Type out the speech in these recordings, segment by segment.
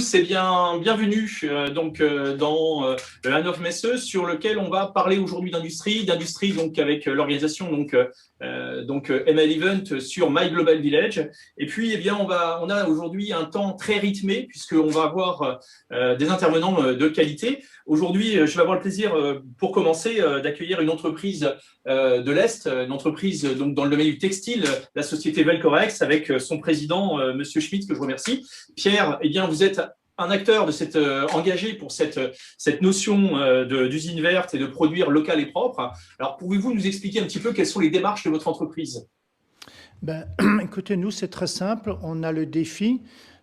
tous et bienvenue dans le Hannover Messe sur lequel on va parler aujourd'hui d'industrie donc avec l'organisation ML Event sur My Global Village. Et puis on a aujourd'hui un temps très rythmé puisqu'on va avoir des intervenants de qualité. Aujourd'hui, je vais avoir le plaisir pour commencer d'accueillir une entreprise de l'Est, une entreprise donc dans le domaine du textile, la société Velcorex, avec son président Monsieur Schmitt, que je remercie. Pierre, vous êtes un acteur de cette engagé pour cette notion d'usine verte et de produire local et propre. Alors, pouvez-vous nous expliquer un petit peu quelles sont les démarches de votre entreprise? Écoutez, nous, c'est très simple. On a le défi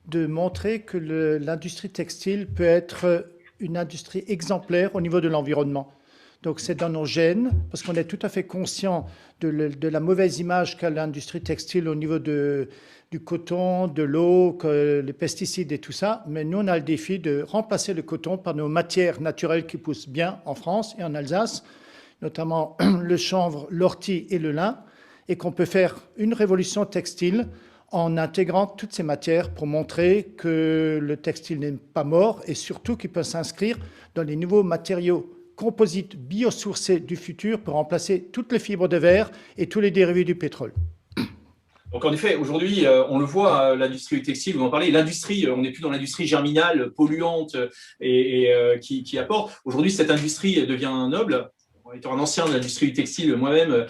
de montrer que l'industrie textile peut être une industrie exemplaire au niveau de l'environnement. Donc, c'est dans nos gènes, parce qu'on est tout à fait conscient de la mauvaise image qu'a l'industrie textile au niveau du coton, de l'eau, les pesticides et tout ça. Mais nous, on a le défi de remplacer le coton par nos matières naturelles qui poussent bien en France et en Alsace, notamment le chanvre, l'ortie et le lin, et qu'on peut faire une révolution textile en intégrant toutes ces matières pour montrer que le textile n'est pas mort et surtout qu'il peut s'inscrire dans les nouveaux matériaux composites biosourcés du futur pour remplacer toutes les fibres de verre et tous les dérivés du pétrole. Donc en effet, aujourd'hui, on le voit, l'industrie du textile, vous en parlez, l'industrie, on n'est plus dans l'industrie germinale, polluante et qui apporte. Aujourd'hui, cette industrie devient noble. Étant un ancien de l'industrie du textile moi-même,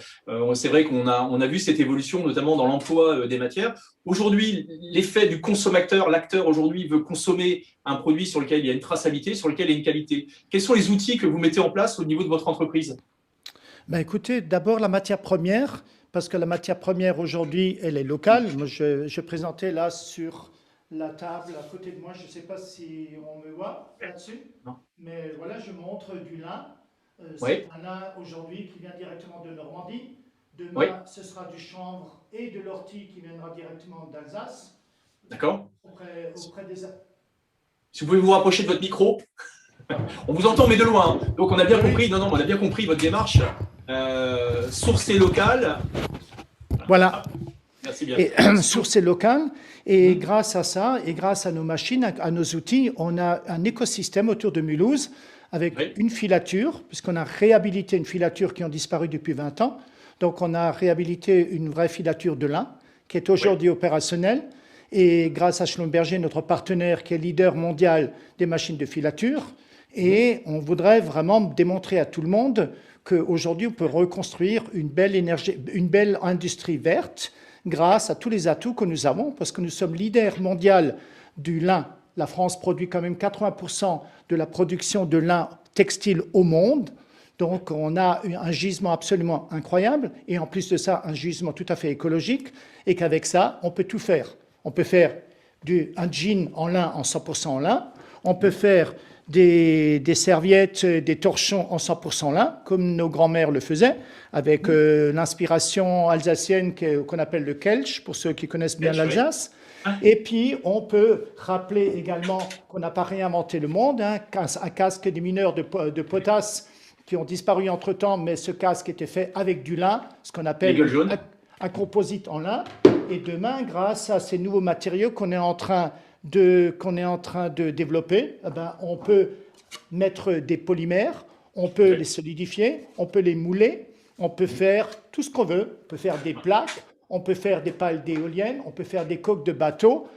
c'est vrai qu'on a vu cette évolution, notamment dans l'emploi des matières. Aujourd'hui, l'effet du consommateur, l'acteur aujourd'hui veut consommer un produit sur lequel il y a une traçabilité, sur lequel il y a une qualité. Quels sont les outils que vous mettez en place au niveau de votre entreprise? Écoutez, d'abord la matière première, parce que la matière première aujourd'hui, elle est locale. Moi, je présentais là sur la table à côté de moi, je ne sais pas si on me voit là-dessus, mais voilà, je montre du lin. C'est un lin aujourd'hui qui vient directement de Normandie. Demain, ce sera du chanvre et de l'ortie qui viendra directement d'Alsace. D'accord. Auprès des... Si vous pouvez vous rapprocher de votre micro. On vous entend, mais de loin. Donc, on a bien compris. Non, on a bien compris votre démarche. Sourcée locale. Voilà. Merci bien. Et sourcée locale. Et grâce à ça, et grâce à nos machines, à nos outils, on a un écosystème autour de Mulhouse avec une filature, puisqu'on a réhabilité une filature qui a disparu depuis 20 ans. Donc, on a réhabilité une vraie filature de lin qui est aujourd'hui opérationnelle. Et grâce à Schlumberger, notre partenaire qui est leader mondial des machines de filature. Et on voudrait vraiment démontrer à tout le monde qu'aujourd'hui, on peut reconstruire une belle industrie verte grâce à tous les atouts que nous avons, parce que nous sommes leader mondial du lin. La France produit quand même 80% de la production de lin textile au monde. Donc, on a un gisement absolument incroyable et en plus de ça, un gisement tout à fait écologique et qu'avec ça, on peut tout faire. On peut faire un jean en lin en 100% en lin. On peut faire des serviettes, des torchons en 100% lin, comme nos grands-mères le faisaient, avec l'inspiration alsacienne qu'on appelle le Kelch, pour ceux qui connaissent bien l'Alsace. Et puis, on peut rappeler également qu'on n'a pas réinventé le monde, un casque des mineurs de potasse qui ont disparu entre-temps, mais ce casque était fait avec du lin, ce qu'on appelle un composite en lin. Et demain, grâce à ces nouveaux matériaux qu'on est en train de développer, on peut mettre des polymères, on peut les solidifier, on peut les mouler, on peut faire tout ce qu'on veut. On peut faire des plaques, on peut faire des pales d'éoliennes, on peut faire des coques de bateaux.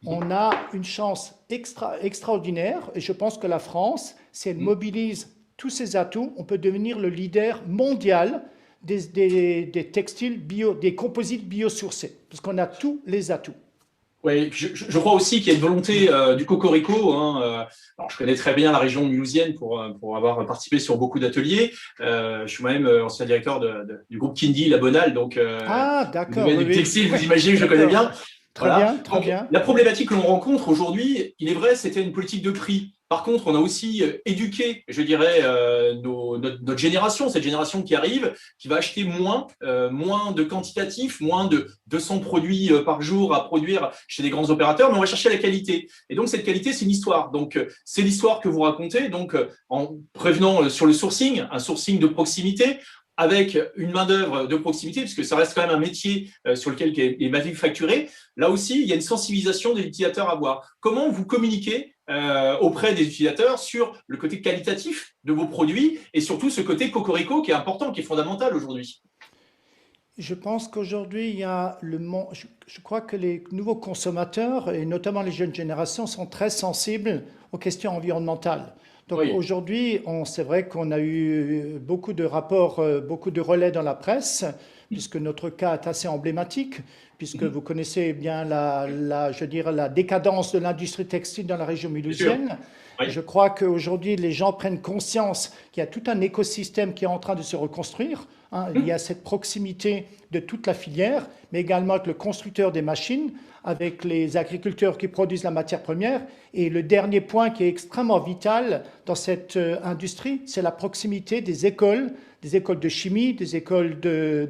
On a une chance extraordinaire et je pense que la France, si elle mobilise tous ses atouts, on peut devenir le leader mondial des textiles des composites biosourcés, parce qu'on a tous les atouts. Oui, je crois aussi qu'il y a une volonté du Cocorico. Alors, je connais très bien la région mulhousienne pour avoir participé sur beaucoup d'ateliers. Je suis moi-même ancien directeur du groupe Kindy, La Bonale, donc d'accord. Du textile, vous imaginez que je connais bien. Très Donc, bien. La problématique que l'on rencontre aujourd'hui, il est vrai, c'était une politique de prix. Par contre, on a aussi éduqué, je dirais, notre génération, cette génération qui arrive, qui va acheter moins de quantitatif, moins de 200 produits par jour à produire chez des grands opérateurs, mais on va chercher la qualité. Et donc, cette qualité, c'est une histoire. Donc, c'est l'histoire que vous racontez, donc en prévenant sur le sourcing, un sourcing de proximité, avec une main-d'œuvre de proximité, puisque ça reste quand même un métier sur lequel est manufacturé. Là aussi, il y a une sensibilisation des utilisateurs à voir. Comment vous communiquez auprès des utilisateurs sur le côté qualitatif de vos produits et surtout ce côté cocorico qui est important, qui est fondamental aujourd'hui? Je pense qu'aujourd'hui, je crois que les nouveaux consommateurs, et notamment les jeunes générations, sont très sensibles aux questions environnementales. Donc Oui. aujourd'hui, c'est vrai qu'on a eu beaucoup de rapports, beaucoup de relais dans la presse, puisque notre cas est assez emblématique, puisque vous connaissez bien je dirais, la décadence de l'industrie textile dans la région Bien sûr. mulhousienne. Oui. Je crois qu'aujourd'hui, les gens prennent conscience qu'il y a tout un écosystème qui est en train de se reconstruire. Il y a cette proximité de toute la filière, mais également avec le constructeur des machines, avec les agriculteurs qui produisent la matière première. Et le dernier point qui est extrêmement vital dans cette industrie, c'est la proximité des écoles de chimie, des écoles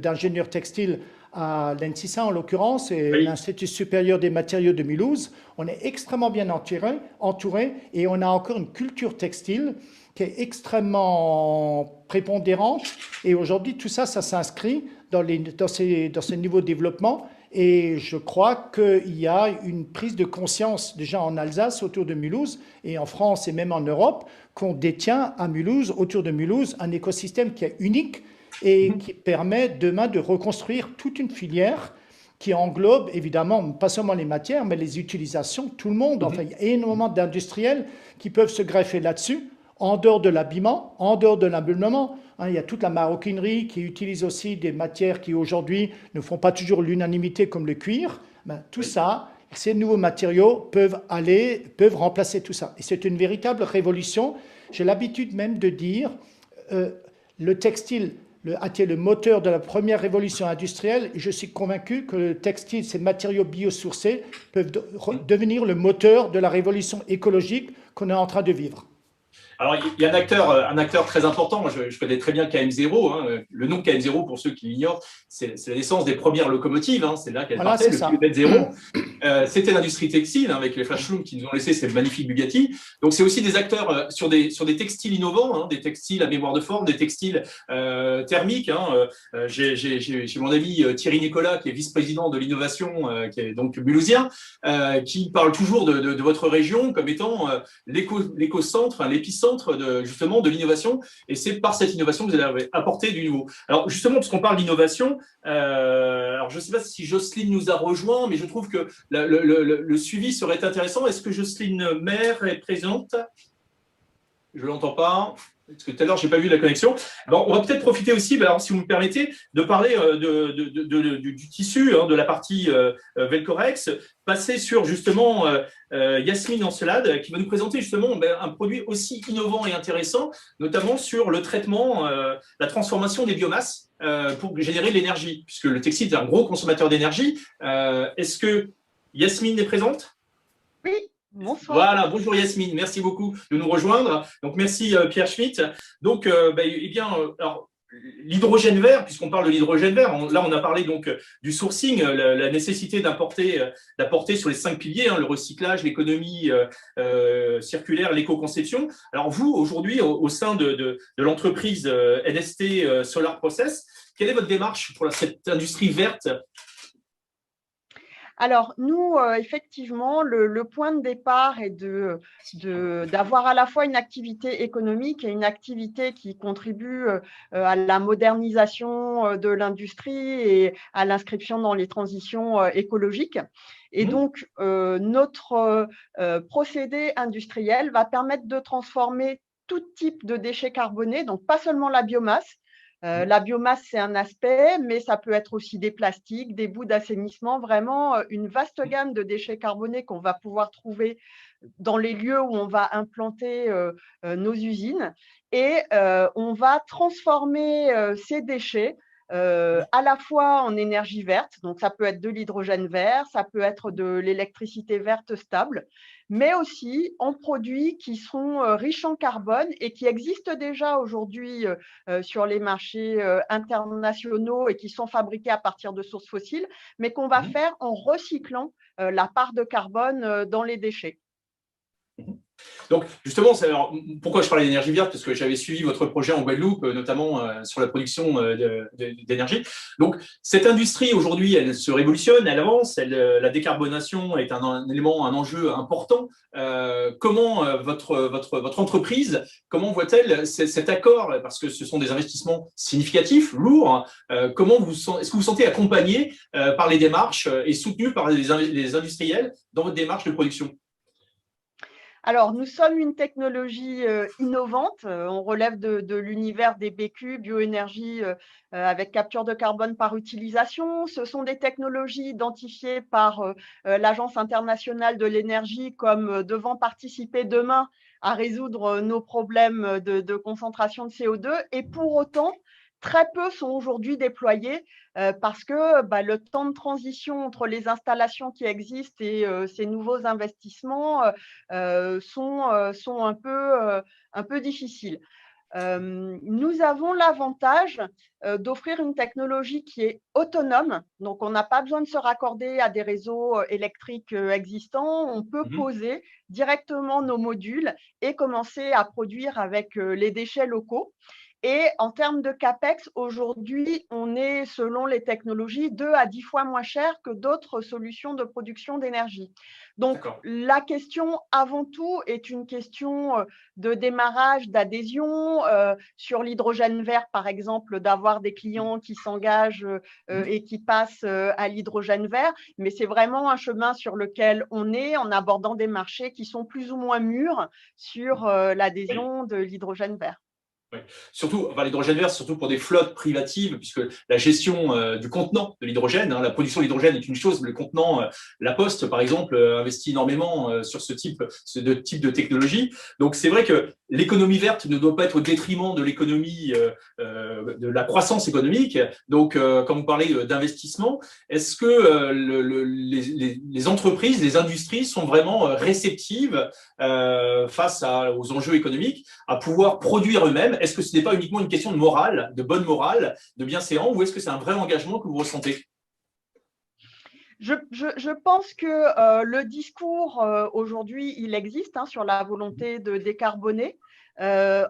d'ingénieurs textiles à l'ENSISA en l'occurrence, et Oui. l'Institut supérieur des matériaux de Mulhouse. On est extrêmement bien entouré et on a encore une culture textile qui est extrêmement prépondérante. Et aujourd'hui, tout ça, ça s'inscrit dans ces niveaux de développement. Et je crois qu'il y a une prise de conscience déjà en Alsace autour de Mulhouse et en France et même en Europe qu'on détient à Mulhouse, autour de Mulhouse, un écosystème qui est unique et qui permet demain de reconstruire toute une filière qui englobe évidemment pas seulement les matières, mais les utilisations, tout le monde. Enfin, il y a énormément d'industriels qui peuvent se greffer là-dessus, en dehors de l'habillement, en dehors de l'ameublement. Il y a toute la maroquinerie qui utilise aussi des matières qui aujourd'hui ne font pas toujours l'unanimité comme le cuir. Tout ça, ces nouveaux matériaux peuvent remplacer tout ça. Et c'est une véritable révolution. J'ai l'habitude même de dire le textile a été le moteur de la première révolution industrielle et je suis convaincu que le textile, ces matériaux biosourcés peuvent devenir le moteur de la révolution écologique qu'on est en train de vivre. Alors, il y a un acteur très important. Moi, je connais très bien KM0. Le nom KM0, pour ceux qui l'ignorent, c'est la naissance des premières locomotives. C'est là qu'elles partaient, le kilomètre zéro. C'était l'industrie textile, avec les Flashlooms qui nous ont laissé ces magnifiques Bugatti. Donc, c'est aussi des acteurs sur des textiles innovants, des textiles à mémoire de forme, des textiles thermiques. J'ai mon ami Thierry Nicolas, qui est vice-président de l'innovation, qui est donc mulhousien, qui parle toujours de votre région comme étant l'éco-centre, l'épicentre justement de l'innovation, et c'est par cette innovation que vous allez apporter du nouveau. Alors justement, puisqu'on parle d'innovation, alors je ne sais pas si Jocelyne nous a rejoint, mais je trouve que le suivi serait intéressant. Est-ce que Jocelyne Maire est présente? Je ne l'entends pas. Parce que tout à l'heure, je n'ai pas vu la connexion. Alors, on va peut-être profiter aussi, alors, si vous me permettez, de parler du tissu, de la partie Velcorex, passer sur justement Yasmine Ancelade, qui va nous présenter justement un produit aussi innovant et intéressant, notamment sur le traitement, la transformation des biomasses pour générer de l'énergie, puisque le textile est un gros consommateur d'énergie. Est-ce que Yasmine est présente? Oui. Bonsoir. Voilà, bonjour Yasmine, merci beaucoup de nous rejoindre. Donc merci Pierre Schmitt. Donc alors l'hydrogène vert, puisqu'on parle de l'hydrogène vert, là on a parlé donc du sourcing, la nécessité d'apporter sur les 5 piliers, le recyclage, l'économie circulaire, l'éco-conception. Alors vous aujourd'hui au sein de l'entreprise NST Solar Process, quelle est votre démarche pour cette industrie verte? Alors, nous, effectivement, le point de départ est d'avoir à la fois une activité économique et une activité qui contribue à la modernisation de l'industrie et à l'inscription dans les transitions écologiques. Et donc, notre procédé industriel va permettre de transformer tout type de déchets carbonés, donc pas seulement la biomasse. La biomasse, c'est un aspect, mais ça peut être aussi des plastiques, des bouts d'assainissement, vraiment une vaste gamme de déchets carbonés qu'on va pouvoir trouver dans les lieux où on va implanter nos usines. Et on va transformer ces déchets à la fois en énergie verte, donc ça peut être de l'hydrogène vert, ça peut être de l'électricité verte stable, mais aussi en produits qui sont riches en carbone et qui existent déjà aujourd'hui sur les marchés internationaux et qui sont fabriqués à partir de sources fossiles, mais qu'on va faire en recyclant la part de carbone dans les déchets. Donc, justement, alors, pourquoi je parlais d'énergie verte? Parce que j'avais suivi votre projet en Guadeloupe, notamment sur la production d'énergie. Donc, cette industrie, aujourd'hui, elle se révolutionne, elle avance, la décarbonation est un élément, un enjeu important. Comment votre entreprise, comment voit-elle cet accord? Parce que ce sont des investissements significatifs, lourds. Est-ce que vous sentez accompagné par les démarches et soutenu par les industriels dans votre démarche de production? Alors, nous sommes une technologie innovante. On relève de l'univers des BQ, bioénergie avec capture de carbone par utilisation. Ce sont des technologies identifiées par l'Agence internationale de l'énergie comme devant participer demain à résoudre nos problèmes de concentration de CO2. Et pour autant, très peu sont aujourd'hui déployés parce que le temps de transition entre les installations qui existent et ces nouveaux investissements sont un peu difficiles. Nous avons l'avantage d'offrir une technologie qui est autonome, donc on n'a pas besoin de se raccorder à des réseaux électriques existants, on peut poser directement nos modules et commencer à produire avec les déchets locaux. Et en termes de CAPEX, aujourd'hui, on est, selon les technologies, 2 à 10 fois moins cher que d'autres solutions de production d'énergie. Donc, la question, avant tout, est une question de démarrage, d'adhésion. Sur l'hydrogène vert, par exemple, d'avoir des clients qui s'engagent et qui passent à l'hydrogène vert. Mais c'est vraiment un chemin sur lequel on est en abordant des marchés qui sont plus ou moins mûrs sur l'adhésion de l'hydrogène vert. Oui. Surtout, l'hydrogène vert, surtout pour des flottes privatives, puisque la gestion du contenant de l'hydrogène, la production de l'hydrogène est une chose, le contenant, la Poste, par exemple, investit énormément sur ce type de technologie. Donc, c'est vrai que l'économie verte ne doit pas être au détriment de l'économie, de la croissance économique. Donc, quand vous parlez d'investissement, est-ce que les entreprises, les industries sont vraiment réceptives face aux enjeux économiques, à pouvoir produire eux-mêmes? Est-ce que ce n'est pas uniquement une question de morale, de bonne morale, de bienséance, ou est-ce que c'est un vrai engagement que vous ressentez? Je pense que le discours aujourd'hui, il existe sur la volonté de décarboner.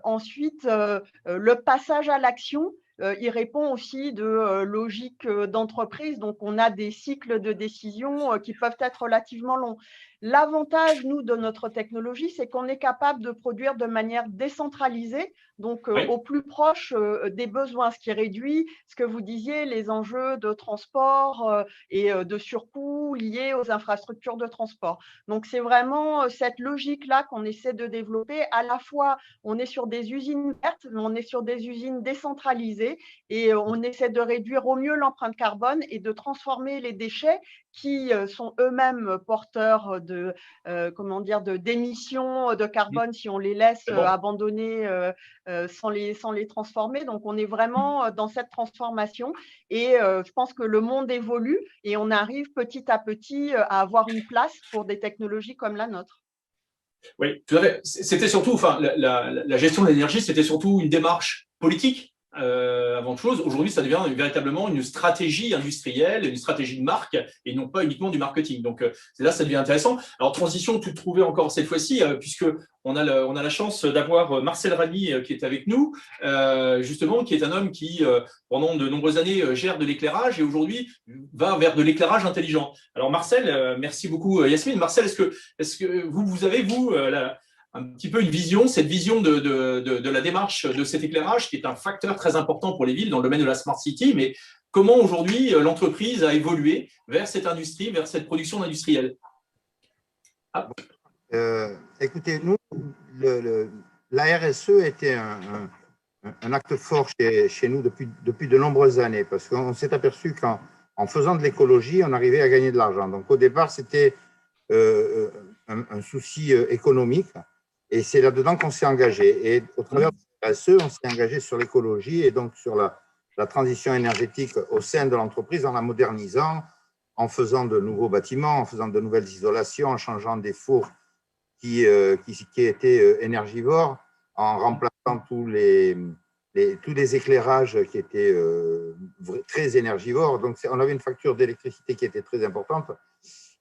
Ensuite, le passage à l'action, il répond aussi de logique d'entreprise. Donc, on a des cycles de décision qui peuvent être relativement longs. L'avantage, nous, de notre technologie, c'est qu'on est capable de produire de manière décentralisée, donc au plus proche des besoins, ce qui réduit ce que vous disiez, les enjeux de transport et de surcoûts liés aux infrastructures de transport. Donc, c'est vraiment cette logique-là qu'on essaie de développer. À la fois, on est sur des usines vertes, mais on est sur des usines décentralisées et on essaie de réduire au mieux l'empreinte carbone et de transformer les déchets qui sont eux-mêmes porteurs d'émissions de carbone si on les laisse abandonner sans les transformer. Donc, on est vraiment dans cette transformation et je pense que le monde évolue et on arrive petit à petit à avoir une place pour des technologies comme la nôtre. Oui, tout à fait. C'était surtout, la gestion de l'énergie, c'était surtout une démarche politique avant toute chose. Aujourd'hui, ça devient véritablement une stratégie industrielle, une stratégie de marque, et non pas uniquement du marketing. Donc, c'est là, ça devient intéressant. Alors, transition toute trouvée encore cette fois-ci, puisque on a la chance d'avoir Marcel Ragny qui est avec nous, justement, qui est un homme qui, pendant de nombreuses années, gère de l'éclairage et aujourd'hui va vers de l'éclairage intelligent. Alors, Marcel, merci beaucoup, Yasmine. Marcel, est-ce que vous avez, un petit peu une vision, cette vision de la démarche de cet éclairage qui est un facteur très important pour les villes dans le domaine de la Smart City, mais comment aujourd'hui l'entreprise a évolué vers cette industrie, vers cette production industrielle? Écoutez, nous, la RSE était un acte fort chez nous depuis de nombreuses années, parce qu'on s'est aperçu qu'en faisant de l'écologie, on arrivait à gagner de l'argent. Donc au départ, c'était un souci économique, et c'est là-dedans qu'on s'est engagé. Et au travers de la RSE, on s'est engagé sur l'écologie et donc sur la transition énergétique au sein de l'entreprise, en la modernisant, en faisant de nouveaux bâtiments, en faisant de nouvelles isolations, en changeant des fours qui étaient énergivores, en remplaçant tous les éclairages qui étaient très énergivores. Donc, on avait une facture d'électricité qui était très importante.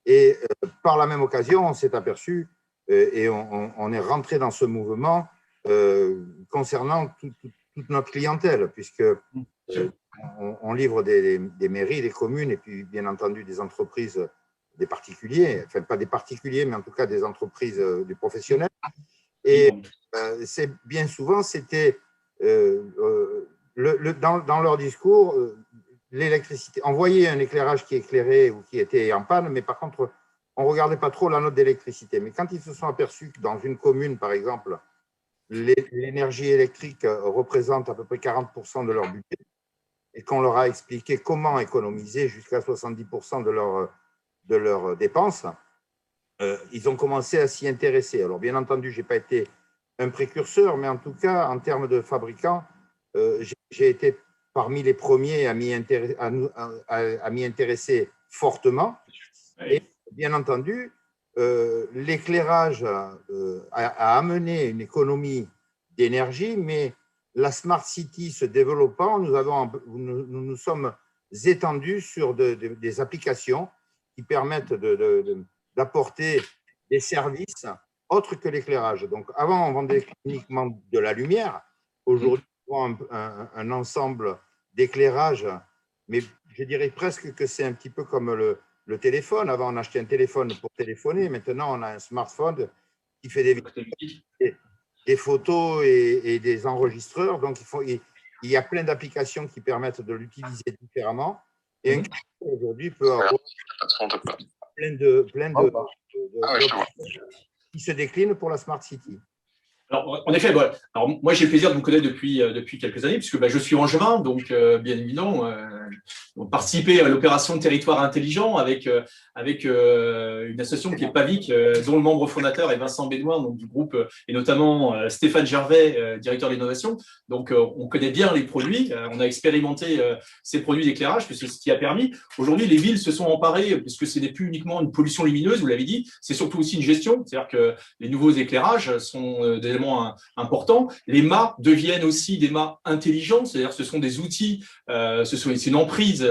Et par la même occasion, on s'est aperçu et on est rentré dans ce mouvement concernant toute notre clientèle, puisque on livre des mairies, des communes, et puis bien entendu des entreprises, des particuliers, enfin pas des particuliers, mais en tout cas des entreprises, des professionnels. Et c'est bien souvent, c'était dans leur discours, l'électricité. On voyait un éclairage qui éclairait ou qui était en panne, mais par contre, on ne regardait pas trop la note d'électricité. Mais quand ils se sont aperçus que dans une commune, par exemple, l'énergie électrique représente à peu près 40% de leur budget, et qu'on leur a expliqué comment économiser jusqu'à 70% de leurs dépenses, ils ont commencé à s'y intéresser. Alors, bien entendu, je n'ai pas été un précurseur, mais en tout cas, en termes de fabricants, j'ai été parmi les premiers à m'y intéresser fortement. Et bien entendu, l'éclairage a amené une économie d'énergie, mais la Smart City se développant, nous sommes étendus sur des applications qui permettent d'apporter des services autres que l'éclairage. Donc, avant, on vendait uniquement de la lumière. Aujourd'hui, on vend un ensemble d'éclairage, mais je dirais presque que c'est un petit peu comme le téléphone. Avant, on achetait un téléphone pour téléphoner. Maintenant, on a un smartphone qui fait des photos et des enregistreurs. Donc, il y a plein d'applications qui permettent de l'utiliser différemment. Et un client aujourd'hui peut avoir plein de qui se déclinent pour la Smart City. Alors, en effet, voilà. Alors, moi, j'ai le plaisir de vous connaître depuis quelques années, puisque je suis angevin, donc bien évidemment, participer à l'opération Territoire Intelligent avec une association qui est PAVIC, dont le membre fondateur est Vincent Bédouin, donc du groupe, et notamment Stéphane Gervais, directeur de l'innovation. Donc, on connaît bien les produits, on a expérimenté ces produits d'éclairage, puisque c'est ce qui a permis. Aujourd'hui, les villes se sont emparées, puisque ce n'est plus uniquement une pollution lumineuse, vous l'avez dit, c'est surtout aussi une gestion, c'est-à-dire que les nouveaux éclairages sont des éléments importants. Les mâts deviennent aussi des mâts intelligents, c'est-à-dire ce sont des outils, c'est une emprise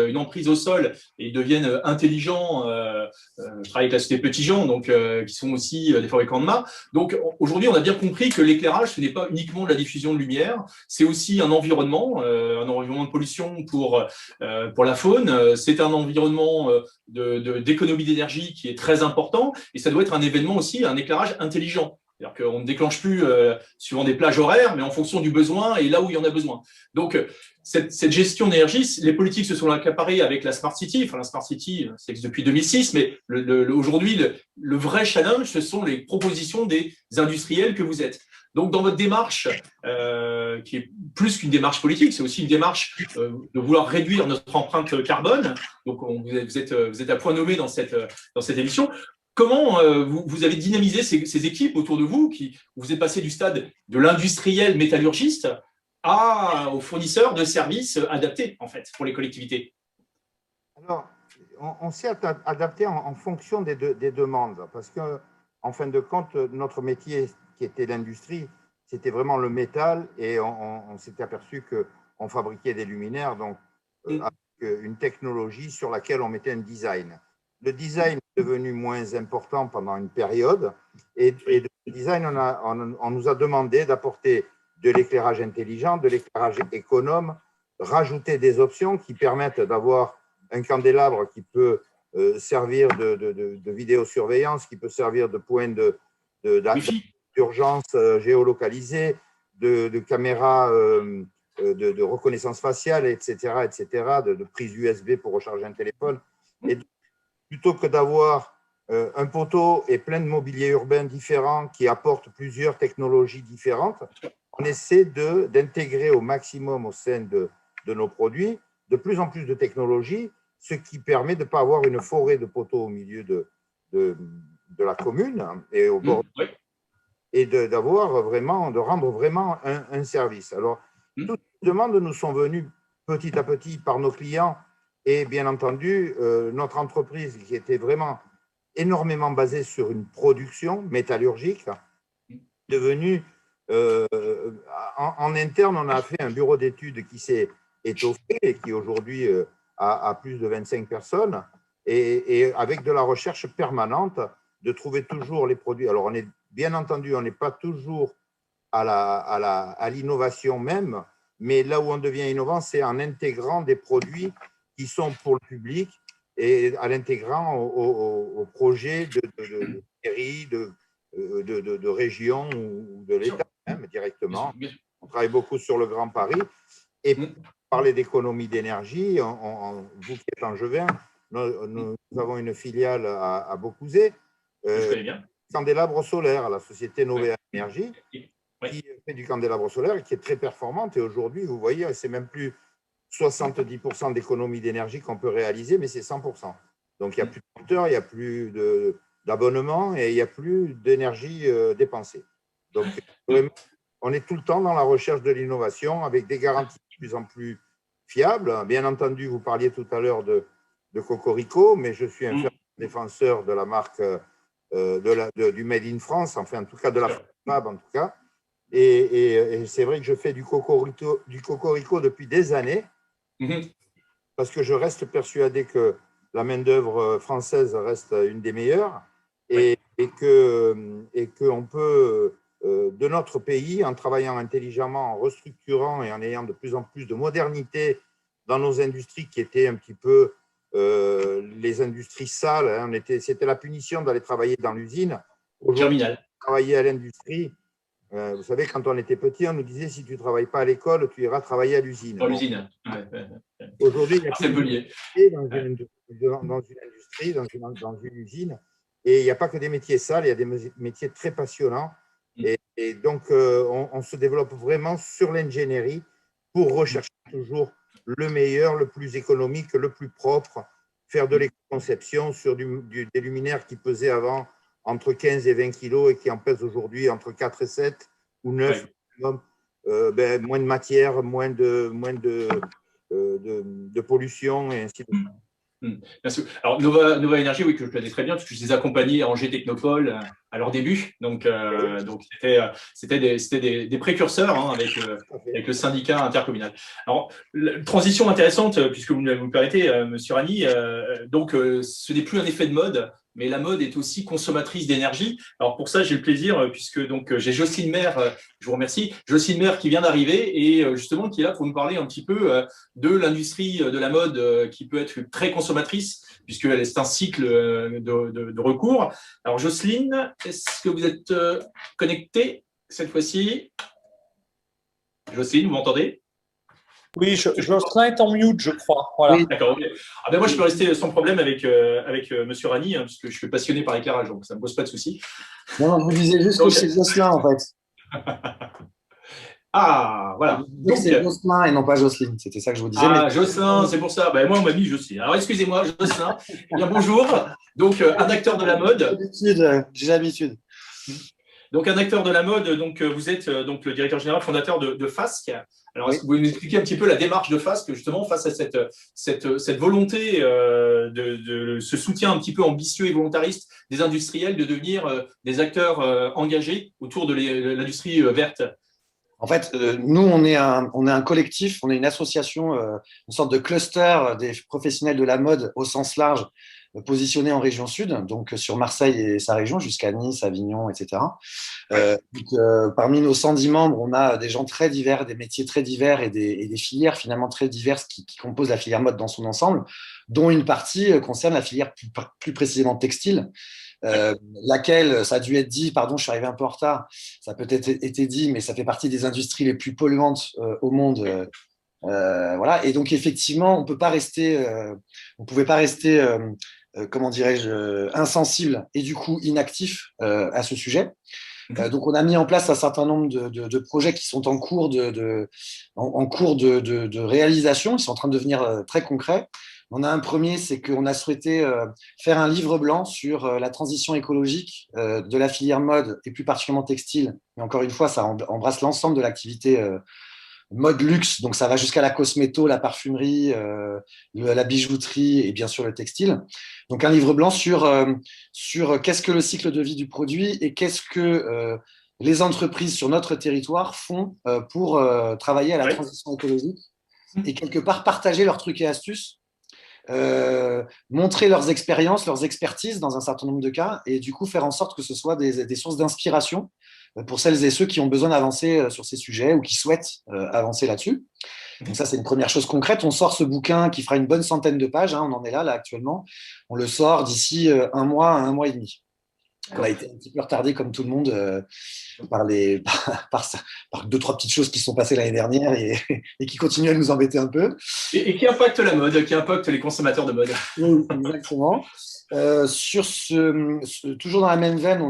au sol, et ils deviennent intelligents. Je travaille avec la société Petit Jean, donc qui sont aussi des fabricants de mâts. Donc aujourd'hui, on a bien compris que l'éclairage, ce n'est pas uniquement de la diffusion de lumière, c'est aussi un environnement de pollution pour la faune. C'est un environnement d'économie d'énergie qui est très important, et ça doit être un événement aussi, un éclairage intelligent. C'est-à-dire qu'on ne déclenche plus suivant des plages horaires, mais en fonction du besoin et là où il y en a besoin. Donc, cette gestion d'énergie, les politiques se sont accaparées avec la Smart City. Enfin, la Smart City, c'est depuis 2006, mais aujourd'hui, le vrai challenge, ce sont les propositions des industriels que vous êtes. Donc, dans votre démarche, qui est plus qu'une démarche politique, c'est aussi une démarche de vouloir réduire notre empreinte carbone. Donc, vous êtes à point nommé dans cette émission. Comment vous avez dynamisé ces équipes autour de vous, vous êtes passé du stade de l'industriel métallurgiste aux fournisseurs de services adaptés, en fait, pour les collectivités? Alors, on s'est adapté en fonction des demandes, parce qu'en fin de compte, notre métier, qui était l'industrie, c'était vraiment le métal, et on s'était aperçu qu'on fabriquait des luminaires, donc avec une technologie sur laquelle on mettait un design. Le design est devenu moins important pendant une période, et de design, on nous a demandé d'apporter de l'éclairage intelligent, de l'éclairage économe, rajouter des options qui permettent d'avoir un candélabre qui peut servir de vidéosurveillance, qui peut servir de point d'urgence géolocalisée, de caméra de reconnaissance faciale, etc., de prise USB pour recharger un téléphone. Et plutôt que d'avoir un poteau et plein de mobilier urbain différents qui apportent plusieurs technologies différentes, on essaie d'intégrer au maximum au sein de nos produits de plus en plus de technologies, ce qui permet de ne pas avoir une forêt de poteaux au milieu de la commune et au bord, et de rendre vraiment un service. Alors, toutes les demandes nous sont venues petit à petit par nos clients. Et bien entendu, notre entreprise, qui était vraiment énormément basée sur une production métallurgique, devenue, en interne, on a fait un bureau d'études qui s'est étoffé et qui aujourd'hui a plus de 25 personnes, et avec de la recherche permanente, de trouver toujours les produits. Alors, on est bien entendu, on n'est pas toujours à l'innovation même, mais là où on devient innovant, c'est en intégrant des produits qui sont pour le public et en l'intégrant au projet de mairie, de région ou de l'État même directement. On travaille beaucoup sur le Grand Paris. Et pour parler d'économie d'énergie, vous qui êtes angevin, nous avons une filiale à Beaucouzé, candélabre solaire, la société Novea Énergie, qui fait du candélabre solaire et qui est très performante. Et aujourd'hui, vous voyez, c'est même plus 70% d'économie d'énergie qu'on peut réaliser, mais c'est 100%. Donc, il n'y a plus de compteur, il n'y a plus d'abonnement et il n'y a plus d'énergie dépensée. Donc, vraiment, on est tout le temps dans la recherche de l'innovation avec des garanties de plus en plus fiables. Bien entendu, vous parliez tout à l'heure de Cocorico, mais je suis un fervent défenseur de la marque du Made in France, enfin, en tout cas, de la Fab, en tout cas. Et c'est vrai que je fais du Cocorico depuis des années, parce que je reste persuadé que la main-d'œuvre française reste une des meilleures et qu'on peut, de notre pays, en travaillant intelligemment, en restructurant et en ayant de plus en plus de modernité dans nos industries qui étaient un petit peu les industries sales. Hein, c'était la punition d'aller travailler dans l'usine. Aujourd'hui, travailler à l'industrie. Vous savez, quand on était petit, on nous disait si tu ne travailles pas à l'école, tu iras travailler à l'usine. Dans l'usine. Aujourd'hui, il y a plus dans une industrie, dans une usine. Et il n'y a pas que des métiers sales, il y a des métiers très passionnants. Et donc, on se développe vraiment sur l'ingénierie pour rechercher toujours le meilleur, le plus économique, le plus propre, faire de l'éco-conception sur des luminaires qui pesaient avant entre 15 et 20 kilos et qui en pèsent aujourd'hui entre 4 et 7 ou 9, moins de matière, moins de pollution et ainsi de suite. Bien sûr. Alors, Nova Énergie, oui, que je connais très bien, parce que je les accompagnais à Angers Technopole à leur début. Donc c'était des précurseurs hein, avec le syndicat intercommunal. Alors, transition intéressante, puisque vous me permettez, Monsieur Rani, donc ce n'est plus un effet de mode, mais la mode est aussi consommatrice d'énergie. Alors pour ça, j'ai le plaisir, puisque donc j'ai Jocelyne Maire, je vous remercie, Jocelyne Maire qui vient d'arriver et justement qui est là pour nous parler un petit peu de l'industrie de la mode qui peut être très consommatrice, puisque c'est un cycle de recours. Alors Jocelyne, est-ce que vous êtes connectée cette fois-ci? Jocelyne, vous m'entendez? Oui, Jocelyn est en mute, je crois. Voilà. Oui, d'accord. Okay. Ah ben moi, je peux rester sans problème avec Monsieur Rani, hein, parce que je suis passionné par l'éclairage, donc ça ne me pose pas de souci. Non, vous disiez juste que c'est Jocelyn, en fait. Ah, voilà. Donc c'est Jocelyn et non pas Jocelyne, c'était ça que je vous disais. Ah, mais... Jocelyn, c'est pour ça. Ben, moi, on m'a mis Jocelyne. Alors, excusez-moi, Jocelyn. Eh bien, bonjour. Donc, un acteur de la mode. J'ai l'habitude. Donc, un acteur de la mode, donc vous êtes donc le directeur général fondateur de FASC. Alors, est-ce que vous pouvez nous expliquer un petit peu la démarche de FASC, justement, face à cette volonté de ce soutien un petit peu ambitieux et volontariste des industriels de devenir des acteurs engagés autour de l'industrie verte? En fait, nous, on est un collectif, on est une association, une sorte de cluster des professionnels de la mode au sens large, positionné en région sud, donc sur Marseille et sa région, jusqu'à Nice, Avignon, etc. Parmi nos 110 membres, on a des gens très divers, des métiers très divers et des filières finalement très diverses qui composent la filière mode dans son ensemble, dont une partie concerne la filière plus précisément textile, laquelle, ça a dû être dit, pardon, je suis arrivé un peu en retard, ça a peut-être été dit, mais ça fait partie des industries les plus polluantes au monde. Voilà. Et donc, effectivement, on ne pouvait pas rester comment dirais-je, insensible et du coup inactif à ce sujet. Donc, on a mis en place un certain nombre de projets qui sont en cours de réalisation. Ils sont en train de devenir très concrets. On a un premier, c'est qu'on a souhaité faire un livre blanc sur la transition écologique de la filière mode et plus particulièrement textile. Mais encore une fois, ça embrasse l'ensemble de l'activité mode luxe, donc ça va jusqu'à la cosméto, la parfumerie, la bijouterie et bien sûr le textile. Donc un livre blanc sur qu'est-ce que le cycle de vie du produit et qu'est-ce que les entreprises sur notre territoire font pour travailler à la transition écologique et quelque part partager leurs trucs et astuces montrer leurs expériences, leurs expertises dans un certain nombre de cas, et du coup faire en sorte que ce soit des sources d'inspiration pour celles et ceux qui ont besoin d'avancer sur ces sujets ou qui souhaitent avancer là-dessus. Donc ça, c'est une première chose concrète. On sort ce bouquin qui fera une bonne centaine de pages, hein, on en est là actuellement. On le sort d'ici un mois à un mois et demi. On a été un petit peu retardé comme tout le monde par deux, trois petites choses qui sont passées l'année dernière et qui continuent à nous embêter un peu. Et qui impactent la mode, qui impactent les consommateurs de mode. Oui, exactement. Toujours dans la même veine,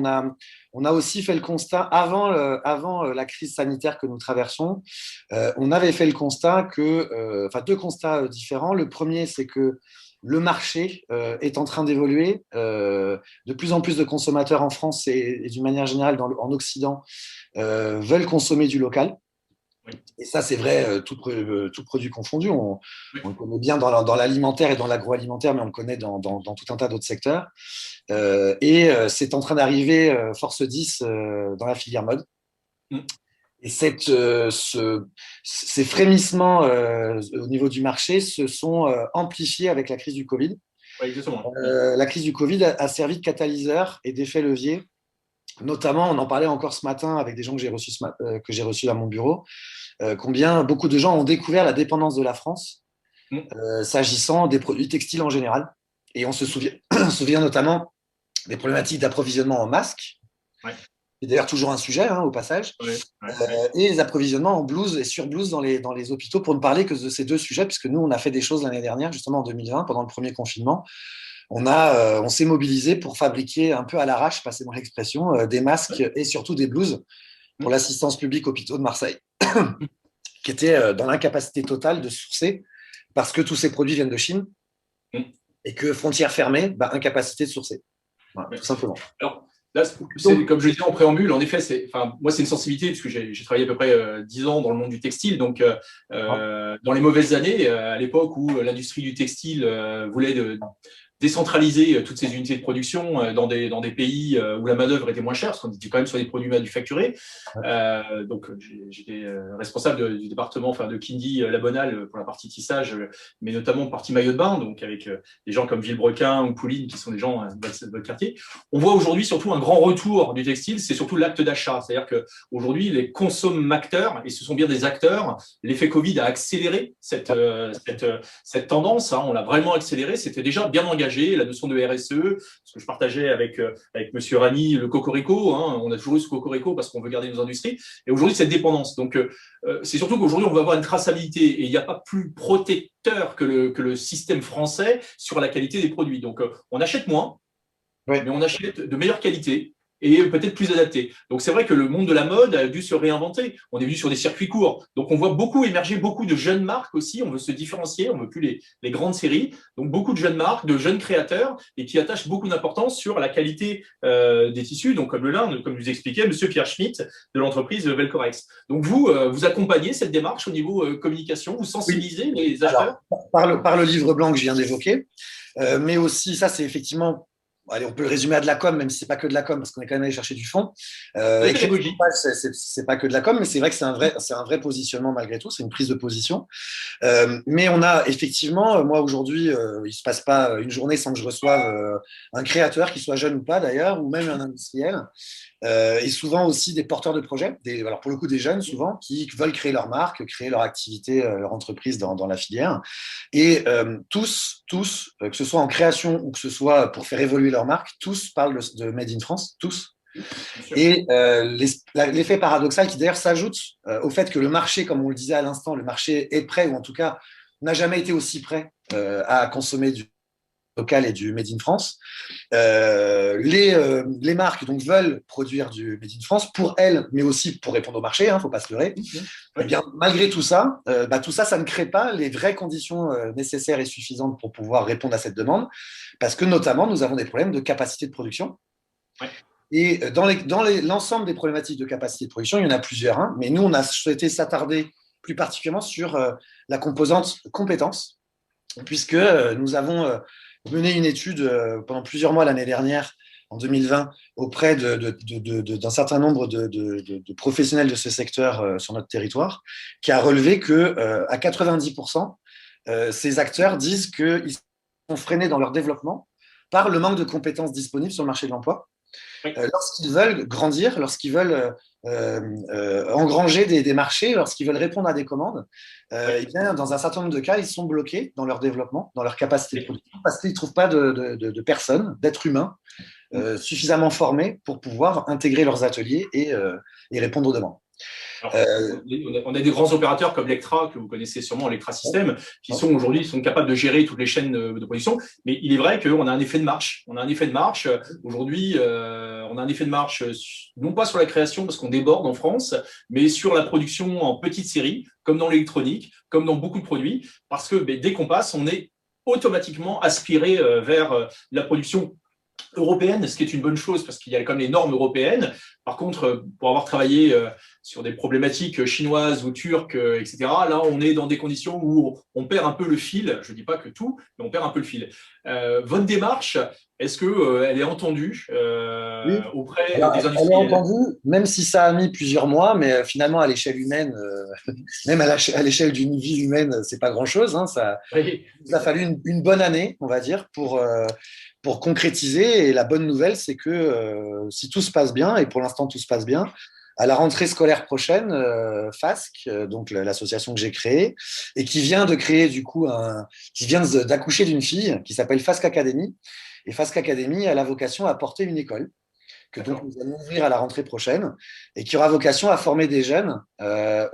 on a aussi fait le constat, avant la crise sanitaire que nous traversons, on avait fait le constat deux constats différents. Le premier, c'est que le marché est en train d'évoluer. De plus en plus de consommateurs en France et d'une manière générale en Occident veulent consommer du local. Oui. Et ça, c'est vrai, tout produit confondu. On le connaît bien dans l'alimentaire et dans l'agroalimentaire, mais on le connaît dans tout un tas d'autres secteurs. C'est en train d'arriver force 10 dans la filière mode. Et ces frémissements au niveau du marché se sont amplifiés avec la crise du Covid. Oui, exactement. La crise du Covid a servi de catalyseur et d'effet levier. Notamment, on en parlait encore ce matin avec des gens que j'ai reçus à mon bureau, combien beaucoup de gens ont découvert la dépendance de la France s'agissant des produits textiles en général. Et on se souvient notamment des problématiques d'approvisionnement en masques. Ouais. C'est d'ailleurs toujours un sujet, hein, au passage. Ouais. Et les approvisionnements en blouses et sur blouses dans les hôpitaux, pour ne parler que de ces deux sujets, puisque nous, on a fait des choses l'année dernière, justement en 2020, pendant le premier confinement. On s'est mobilisé pour fabriquer un peu à l'arrache, passez-moi l'expression, des masques et surtout des blouses pour l'assistance publique hôpitaux de Marseille, qui étaient dans l'incapacité totale de sourcer parce que tous ces produits viennent de Chine et que frontières fermées, incapacité de sourcer. Voilà, tout simplement. Alors, là, comme je le disais en préambule, en effet, moi, c'est une sensibilité, parce que j'ai travaillé à peu près 10 ans dans le monde du textile. Donc, dans les mauvaises années, à l'époque où l'industrie du textile voulait décentraliser toutes ces unités de production dans des pays où la main-d'œuvre était moins chère, parce qu'on était quand même sur des produits manufacturés. Donc, j'étais responsable du département de Kindy La Bonale pour la partie tissage, mais notamment partie maillot de bain, donc avec des gens comme Villebrequin ou Pouline, qui sont des gens de votre quartier. On voit aujourd'hui surtout un grand retour du textile, c'est surtout l'acte d'achat. C'est-à-dire qu'aujourd'hui, les consommateurs, et ce sont bien des acteurs, l'effet Covid a accéléré cette tendance, hein, on l'a vraiment accéléré, c'était déjà bien engagé. La notion de RSE, ce que je partageais avec Monsieur Rani, le cocorico, hein, on a toujours eu ce cocorico parce qu'on veut garder nos industries, et aujourd'hui cette dépendance. Donc c'est surtout qu'aujourd'hui on va avoir une traçabilité, et il n'y a pas plus protecteur que le système français sur la qualité des produits. Donc on achète moins, mais on achète de meilleure qualité et peut-être plus adapté. Donc, c'est vrai que le monde de la mode a dû se réinventer. On est venu sur des circuits courts. Donc, on voit émerger beaucoup de jeunes marques aussi. On veut se différencier. On ne veut plus les grandes séries. Donc, beaucoup de jeunes marques, de jeunes créateurs et qui attachent beaucoup d'importance sur la qualité des tissus. Donc, comme le lin, comme vous expliquait Monsieur Pierre Schmitt de l'entreprise Velcorex. Donc, vous accompagnez cette démarche au niveau communication, vous sensibilisez les acheteurs. Alors, par le livre blanc que je viens d'évoquer, mais aussi, ça, c'est effectivement… Allez, on peut le résumer à de la com, même si c'est pas que de la com, parce qu'on est quand même allé chercher du fond. C'est pas que de la com, mais c'est vrai que c'est un vrai positionnement malgré tout, c'est une prise de position. Mais on a effectivement, moi aujourd'hui, il se passe pas une journée sans que je reçoive un créateur, qui soit jeune ou pas d'ailleurs, ou même un industriel, et souvent aussi des porteurs de projets, alors pour le coup des jeunes souvent, qui veulent créer leur marque, créer leur activité, leur entreprise dans la filière. Et tous, que ce soit en création ou que ce soit pour faire évoluer leur marque, tous parlent de Made in France, tous. Et l'effet paradoxal qui d'ailleurs s'ajoute au fait que le marché, comme on le disait à l'instant, le marché est prêt, ou en tout cas n'a jamais été aussi prêt à consommer du local et du Made in France. Les marques donc veulent produire du Made in France pour elles, mais aussi pour répondre au marché, faut pas se leurrer. Eh bien, malgré tout ça, ça ne crée pas les vraies conditions nécessaires et suffisantes pour pouvoir répondre à cette demande, parce que notamment nous avons des problèmes de capacité de production. Et dans l'ensemble des problématiques de capacité de production, il y en a plusieurs, mais nous on a souhaité s'attarder plus particulièrement sur la composante compétences, puisque nous avons mené une étude pendant plusieurs mois l'année dernière, en 2020, auprès d'un certain nombre de professionnels de ce secteur sur notre territoire, qui a relevé qu'à 90%, ces acteurs disent qu'ils freinés dans leur développement par le manque de compétences disponibles sur le marché de l'emploi. Oui. Lorsqu'ils veulent grandir, lorsqu'ils veulent engranger des marchés, lorsqu'ils veulent répondre à des commandes, eh bien, dans un certain nombre de cas, ils sont bloqués dans leur développement, dans leur capacité de production, parce qu'ils ne trouvent pas de personnes, d'êtres humains suffisamment formés pour pouvoir intégrer leurs ateliers et répondre aux demandes. Alors, on a des grands opérateurs comme Lectra, que vous connaissez sûrement, Lectra System, qui sont aujourd'hui capables de gérer toutes les chaînes de production. Mais il est vrai qu'on a un effet de marche. On a un effet de marche. Aujourd'hui, on a un effet de marche, non pas sur la création, parce qu'on déborde en France, mais sur la production en petite série, comme dans l'électronique, comme dans beaucoup de produits, parce que dès qu'on passe, on est automatiquement aspiré vers la production européenne, ce qui est une bonne chose parce qu'il y a quand même les normes européennes. Par contre, pour avoir travaillé sur des problématiques chinoises ou turques, etc., là, on est dans des conditions où on perd un peu le fil. Je ne dis pas que tout, mais on perd un peu le fil. Votre démarche, est-ce qu'elle est entendue Oui. auprès Alors, des industriels? Elle est entendue, même si ça a mis plusieurs mois, mais finalement, à l'échelle humaine, même à l'échelle d'une vie humaine, c'est pas grand-chose. Hein, Oui. il a fallu une bonne année, on va dire, pour concrétiser. Et la bonne nouvelle, c'est que si tout se passe bien, et pour l'instant tout se passe bien, à la rentrée scolaire prochaine, FASC, donc l'association que j'ai créée, et qui vient de créer du coup qui vient d'accoucher d'une fille qui s'appelle FASC Academy. Et FASC Academy a la vocation à porter une école que donc nous allons ouvrir à la rentrée prochaine et qui aura vocation à former des jeunes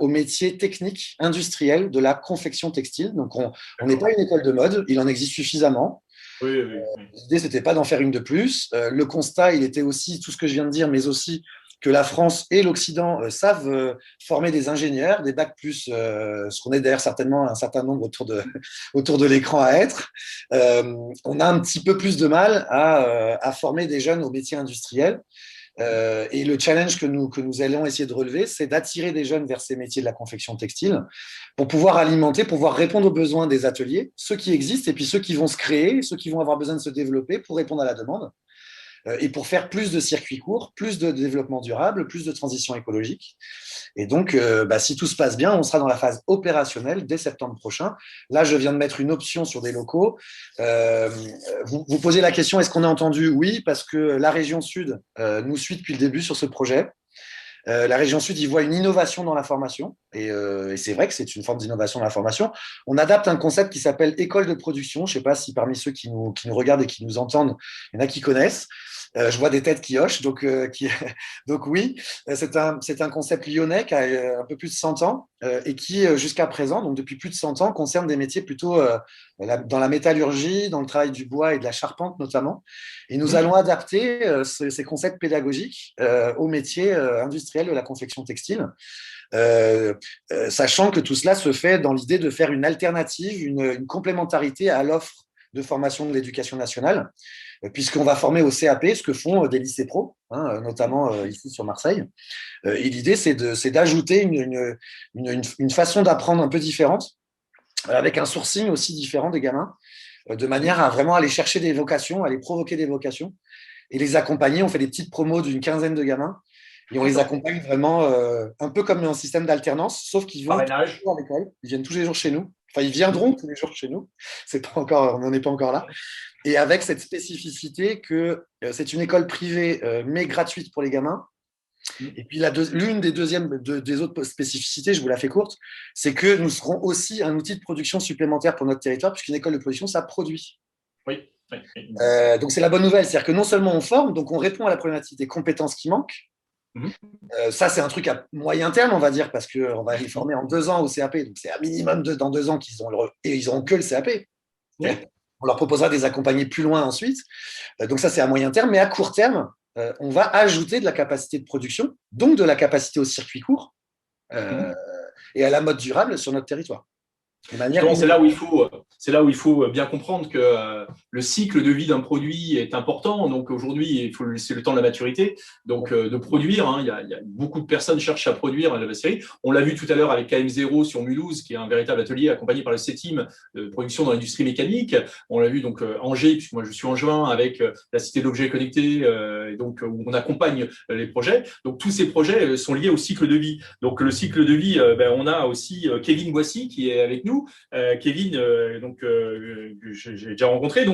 aux métiers techniques, industriels de la confection textile. Donc on n'est pas une école de mode, il en existe suffisamment. Oui. L'idée, c'était pas d'en faire une de plus. Le constat, il était aussi tout ce que je viens de dire, mais aussi que la France et l'Occident savent former des ingénieurs, des bacs plus, ce qu'on est d'ailleurs certainement un certain nombre autour de l'écran à être. On a un petit peu plus de mal à former des jeunes aux métiers industriels. Et le challenge que nous allons essayer de relever, c'est d'attirer des jeunes vers ces métiers de la confection textile pour pouvoir alimenter, pour pouvoir répondre aux besoins des ateliers, ceux qui existent et puis ceux qui vont se créer, ceux qui vont avoir besoin de se développer pour répondre à la demande et pour faire plus de circuits courts, plus de développement durable, plus de transition écologique. Et donc, si tout se passe bien, on sera dans la phase opérationnelle dès septembre prochain. Là, je viens de mettre une option sur des locaux. Vous posez la question, est-ce qu'on a entendu? Oui, parce que la région Sud nous suit depuis le début sur ce projet. La région Sud y voit une innovation dans la formation, et c'est vrai que c'est une forme d'innovation dans la formation. On adapte un concept qui s'appelle école de production. Je ne sais pas si parmi ceux qui nous regardent et qui nous entendent, il y en a qui connaissent. Je vois des têtes qui hochent, donc oui, c'est un concept lyonnais qui a un peu plus de 100 ans et qui, jusqu'à présent, donc depuis plus de 100 ans, concerne des métiers plutôt dans la métallurgie, dans le travail du bois et de la charpente notamment. Et nous allons adapter ces concepts pédagogiques aux métiers industriels de la confection textile. Sachant que tout cela se fait dans l'idée de faire une alternative, une complémentarité à l'offre de formation de l'éducation nationale, puisqu'on va former au CAP ce que font des lycées pro, notamment ici sur Marseille. Et l'idée, c'est d'ajouter une façon d'apprendre un peu différente, avec un sourcing aussi différent des gamins, de manière à vraiment aller chercher des vocations, aller provoquer des vocations et les accompagner. On fait des petites promos d'une quinzaine de gamins et on les accompagne vraiment un peu comme un système d'alternance, sauf qu'ils vont tous les jours à l'école, ils viennent tous les jours chez nous. Enfin, ils viendront tous les jours chez nous. On n'en est pas encore là. Et avec cette spécificité que c'est une école privée, mais gratuite pour les gamins. Et puis, l'une des autres spécificités, je vous la fais courte, c'est que nous serons aussi un outil de production supplémentaire pour notre territoire, puisqu'une école de production, ça produit. Oui. Donc, c'est la bonne nouvelle. C'est-à-dire que non seulement on forme, donc on répond à la problématique des compétences qui manquent. Ça, c'est un truc à moyen terme, on va dire, parce qu'on va les former en 2 ans au CAP. Donc, c'est un minimum dans 2 ans et ils n'auront que le CAP. Oui. On leur proposera de les accompagner plus loin ensuite. Donc, ça, c'est à moyen terme. Mais à court terme, on va ajouter de la capacité de production, donc de la capacité au circuit court et à la mode durable sur notre territoire. C'est là où il faut bien comprendre que le cycle de vie d'un produit est important. Donc aujourd'hui, il faut laisser le temps de la maturité. Donc de produire, il y a beaucoup de personnes qui cherchent à produire la série. On l'a vu tout à l'heure avec KM0 sur Mulhouse, qui est un véritable atelier accompagné par le CETIM de production dans l'industrie mécanique. On l'a vu donc Angers, puisque moi je suis en juin avec la Cité de l'Objet Connecté, donc où on accompagne les projets. Donc tous ces projets sont liés au cycle de vie. Donc le cycle de vie, on a aussi Kevin Boissy qui est avec nous. nous, Kevin, que j'ai déjà rencontré,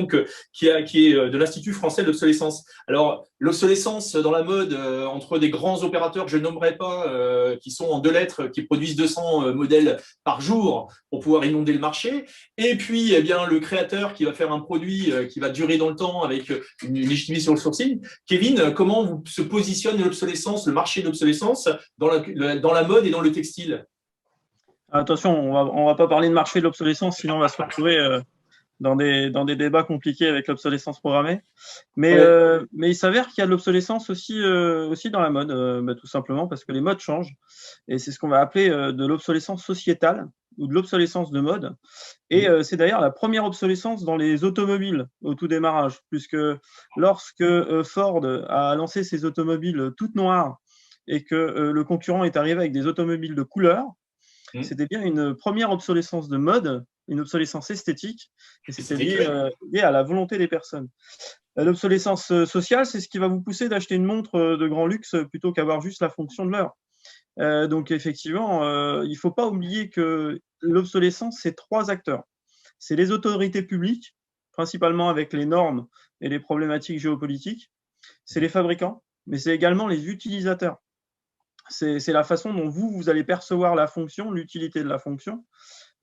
qui est de l'Institut français de l'obsolescence. Alors, l'obsolescence dans la mode, entre des grands opérateurs que je nommerai pas, qui sont en 2 lettres, qui produisent 200 modèles par jour pour pouvoir inonder le marché, et puis eh bien, le créateur qui va faire un produit qui va durer dans le temps avec une légitimité sur le sourcing. Kevin, comment se positionne l'obsolescence, le marché de l'obsolescence dans la mode et dans le textile? Attention, on va pas parler de marché de l'obsolescence, sinon on va se retrouver dans des débats compliqués avec l'obsolescence programmée. Mais il s'avère qu'il y a de l'obsolescence aussi dans la mode, tout simplement parce que les modes changent. Et c'est ce qu'on va appeler de l'obsolescence sociétale ou de l'obsolescence de mode. Et c'est d'ailleurs la première obsolescence dans les automobiles au tout démarrage, puisque lorsque Ford a lancé ses automobiles toutes noires et que le concurrent est arrivé avec des automobiles de couleur, c'était bien une première obsolescence de mode, une obsolescence esthétique, et c'était lié à la volonté des personnes. L'obsolescence sociale, c'est ce qui va vous pousser d'acheter une montre de grand luxe plutôt qu'avoir juste la fonction de l'heure. Donc effectivement, il ne faut pas oublier que l'obsolescence, c'est 3 acteurs. C'est les autorités publiques, principalement avec les normes et les problématiques géopolitiques. C'est les fabricants, mais c'est également les utilisateurs. C'est la façon dont vous allez percevoir la fonction, l'utilité de la fonction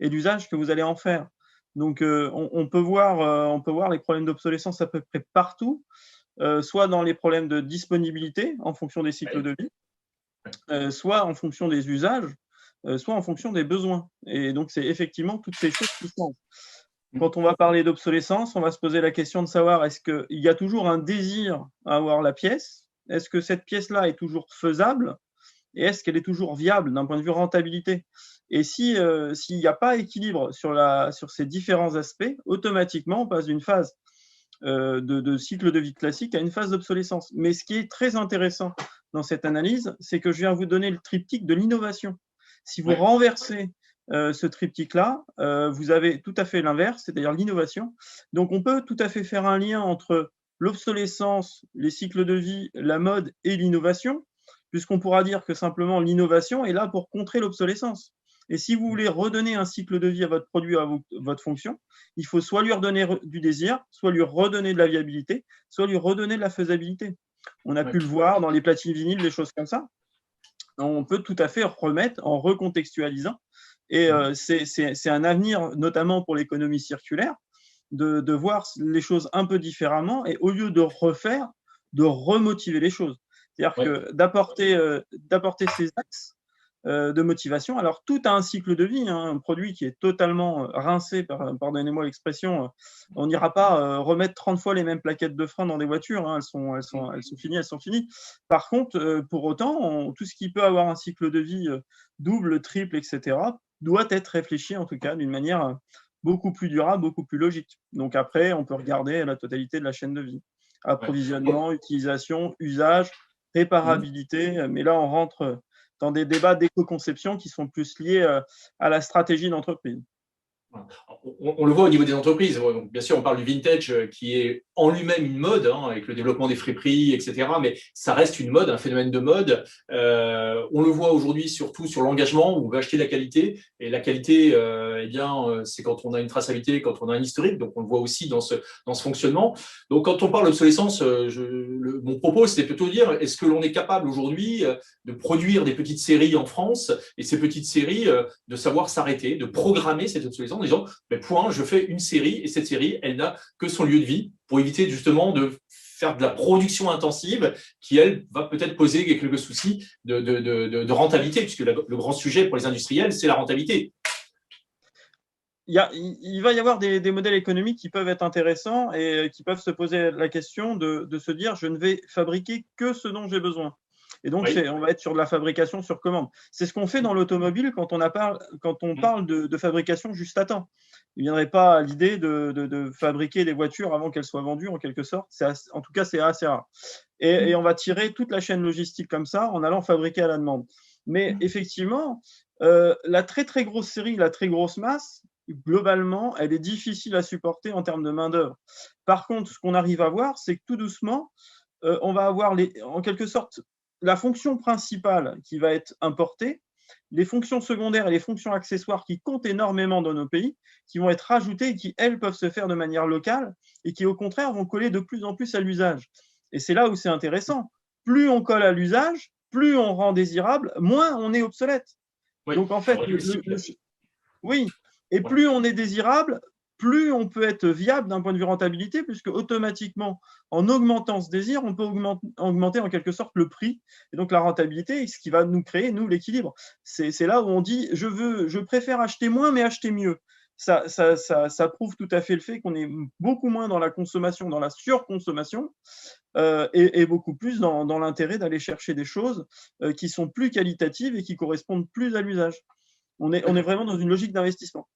et l'usage que vous allez en faire. Donc, on peut voir les problèmes d'obsolescence à peu près partout, soit dans les problèmes de disponibilité en fonction des cycles de vie, soit en fonction des usages, soit en fonction des besoins. Et donc, c'est effectivement toutes ces choses qui changent. Quand on va parler d'obsolescence, on va se poser la question de savoir est-ce qu'il y a toujours un désir à avoir la pièce? Est-ce que cette pièce-là est toujours faisable? Et est-ce qu'elle est toujours viable d'un point de vue rentabilité? Et s'il n'y a pas équilibre sur ces différents aspects, automatiquement, on passe d'une phase de cycle de vie classique à une phase d'obsolescence. Mais ce qui est très intéressant dans cette analyse, c'est que je viens vous donner le triptyque de l'innovation. Si vous renversez ce triptyque-là, vous avez tout à fait l'inverse, c'est-à-dire l'innovation. Donc, on peut tout à fait faire un lien entre l'obsolescence, les cycles de vie, la mode et l'innovation, puisqu'on pourra dire que simplement l'innovation est là pour contrer l'obsolescence. Et si vous voulez redonner un cycle de vie à votre produit, à votre fonction, il faut soit lui redonner du désir, soit lui redonner de la viabilité, soit lui redonner de la faisabilité. On a pu le voir dans les platines vinyles, des choses comme ça. On peut tout à fait remettre en recontextualisant. Et c'est un avenir, notamment pour l'économie circulaire, de voir les choses un peu différemment et au lieu de refaire, de remotiver les choses. C'est-à-dire que d'apporter ces axes de motivation. Alors, tout a un cycle de vie. Un produit qui est totalement rincé, pardonnez-moi l'expression, on n'ira pas remettre 30 fois les mêmes plaquettes de frein dans des voitures. Elles sont finies. Par contre, pour autant, tout ce qui peut avoir un cycle de vie double, triple, etc., doit être réfléchi, en tout cas, d'une manière beaucoup plus durable, beaucoup plus logique. Donc après, on peut regarder la totalité de la chaîne de vie. Approvisionnement, utilisation, usage, réparabilité, mais là on rentre dans des débats d'éco-conception qui sont plus liés à la stratégie d'entreprise. On le voit au niveau des entreprises. Bien sûr, on parle du vintage qui est en lui-même une mode, avec le développement des friperies, etc. Mais ça reste une mode, un phénomène de mode. On le voit aujourd'hui surtout sur l'engagement où on veut acheter de la qualité. Et la qualité, c'est quand on a une traçabilité, quand on a un historique. Donc, on le voit aussi dans ce fonctionnement. Donc, quand on parle d'obsolescence, mon propos, c'était plutôt de dire, est-ce que l'on est capable aujourd'hui de produire des petites séries en France et ces petites séries, de savoir s'arrêter, de programmer cette obsolescence en disant, point, je fais une série et cette série, elle n'a que son lieu de vie pour éviter justement de faire de la production intensive qui, elle, va peut-être poser quelques soucis de rentabilité, puisque le grand sujet pour les industriels, c'est la rentabilité. Il va y avoir des modèles économiques qui peuvent être intéressants et qui peuvent se poser la question de se dire, je ne vais fabriquer que ce dont j'ai besoin. Et donc, on va être sur de la fabrication sur commande. C'est ce qu'on fait dans l'automobile quand on parle de fabrication juste à temps. Il ne viendrait pas à l'idée de fabriquer des voitures avant qu'elles soient vendues, en quelque sorte. En tout cas, c'est assez rare. Et on va tirer toute la chaîne logistique comme ça en allant fabriquer à la demande. Mais effectivement, la très, très grosse série, la très grosse masse, globalement, elle est difficile à supporter en termes de main-d'œuvre. Par contre, ce qu'on arrive à voir, c'est que tout doucement, on va avoir en quelque sorte la fonction principale qui va être importée les fonctions secondaires et les fonctions accessoires qui comptent énormément dans nos pays, qui vont être rajoutées et qui, elles, peuvent se faire de manière locale et qui, au contraire, vont coller de plus en plus à l'usage. Et c'est là où c'est intéressant. Plus on colle à l'usage, plus on rend désirable, moins on est obsolète. Oui. Donc, en fait, oui, et plus on est désirable, plus on peut être viable d'un point de vue rentabilité, puisque automatiquement, en augmentant ce désir, on peut augmenter en quelque sorte le prix, et donc la rentabilité, ce qui va nous créer, nous, l'équilibre. C'est là où on dit, je préfère acheter moins, mais acheter mieux. Ça prouve tout à fait le fait qu'on est beaucoup moins dans la consommation, dans la surconsommation, et beaucoup plus dans l'intérêt d'aller chercher des choses qui sont plus qualitatives et qui correspondent plus à l'usage. On est vraiment dans une logique d'investissement.